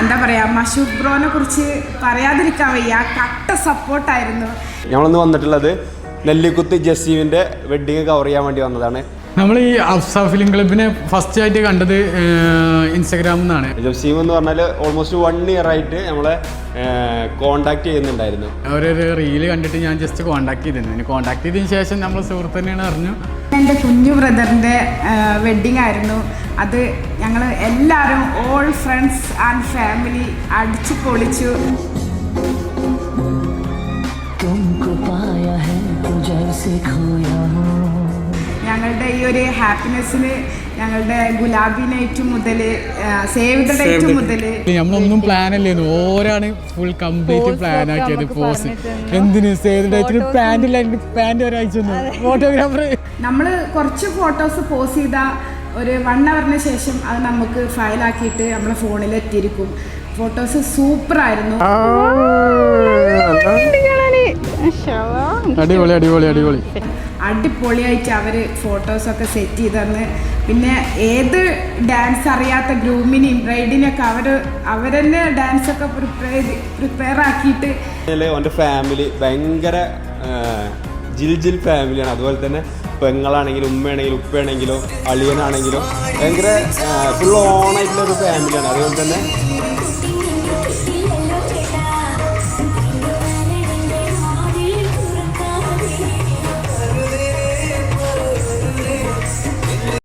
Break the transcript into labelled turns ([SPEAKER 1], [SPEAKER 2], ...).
[SPEAKER 1] എന്താ പറയുക, മഷൂദ് ബ്രോനെ കുറിച്ച് പറയാതിരിക്കാൻ വയ്യ. കട്ട സപ്പോർട്ടായിരുന്നു.
[SPEAKER 2] ഞങ്ങളൊന്ന് വന്നിട്ടുള്ളത് നെല്ലിക്കുത്ത് ജസീമിൻ്റെ വെഡ്ഡിങ് കവർ ചെയ്യാൻ വേണ്ടി വന്നതാണ്.
[SPEAKER 3] നമ്മൾ ഈ അഫ്സ ഫിലിം ക്ലബിനെ ഫസ്റ്റ് ആയിട്ട് കണ്ടത് ഇൻസ്റ്റാഗ്രാമിൽ നിന്നാണ്.
[SPEAKER 2] ജസീം എന്ന് പറഞ്ഞാൽ ഓൾമോസ്റ്റ് 1 year ആയിട്ട് നമ്മളെ കോണ്ടാക്ട് ചെയ്യുന്നുണ്ടായിരുന്നു.
[SPEAKER 3] അവരൊരു റീല് കണ്ടിട്ട് ഞാൻ ജസ്റ്റ് കോണ്ടാക്ട് ചെയ്തിരുന്നു. കോണ്ടാക്ട് ചെയ്തതിന് ശേഷം നമ്മൾ സുഹൃത്ത് തന്നെയാണ് അറിഞ്ഞു.
[SPEAKER 1] എൻ്റെ കുഞ്ഞു ബ്രദറിൻ്റെ വെഡ്ഡിങ് ആയിരുന്നു അത്. ഞങ്ങൾ എല്ലാവരും ഓൾ ഫ്രണ്ട്സ് ആൻഡ് ഫാമിലി അടിച്ചു പൊളിച്ചു. ഞങ്ങളുടെ ഈ ഒരു ഹാപ്പിനെസ്സിന് ഞങ്ങളുടെ ഗുലാബി നൈറ്റ് മുതൽ സേവ് ദ ഡേറ്റ് മുതൽ
[SPEAKER 3] നമ്മളൊന്നും പ്ലാൻ അല്ലായിരുന്നു. ഓരാണ് ഫുൾ കംപ്ലീറ്റ് പ്ലാൻ ആക്കിയത്. പോസ് എന്തിന് സേവ് ദ ഡേറ്റിന് പാൻറ് ഒരാഴ്ച ഫോട്ടോഗ്രാഫർ.
[SPEAKER 1] നമ്മൾ കുറച്ച് ഫോട്ടോസ് പോസ്റ്റ് ചെയ്താൽ ഒരു 1 hourന് ശേഷം അത് നമുക്ക് ഫയലാക്കിയിട്ട് നമ്മളെ ഫോണിൽ എത്തിയിരിക്കും. ഫോട്ടോസ് സൂപ്പറായിരുന്നു.
[SPEAKER 3] അടിപൊളി അടിപൊളി അടിപൊളി
[SPEAKER 1] അടിപൊളിയായിട്ട് അവർ ഫോട്ടോസൊക്കെ സെറ്റ് ചെയ്ത് തന്ന്. പിന്നെ ഏത് ഡാൻസ് അറിയാത്ത ഗ്രൂമിനെയും ബ്രൈഡിനെയൊക്കെ അവർ തന്നെ ഡാൻസൊക്കെ പ്രിപ്പയർ ആക്കിയിട്ട്.
[SPEAKER 2] എൻ്റെ ഫാമിലി ഭയങ്കര ജിൽ ഫാമിലിയാണ്. അതുപോലെ തന്നെ പെങ്ങളാണെങ്കിലും ഉമ്മയാണെങ്കിലും ഉപ്പയാണെങ്കിലും അളിയനാണെങ്കിലും ഭയങ്കര ഫുൾ ഓണായിട്ടുള്ളൊരു ഫാമിലിയാണ്. അതുപോലെ തന്നെ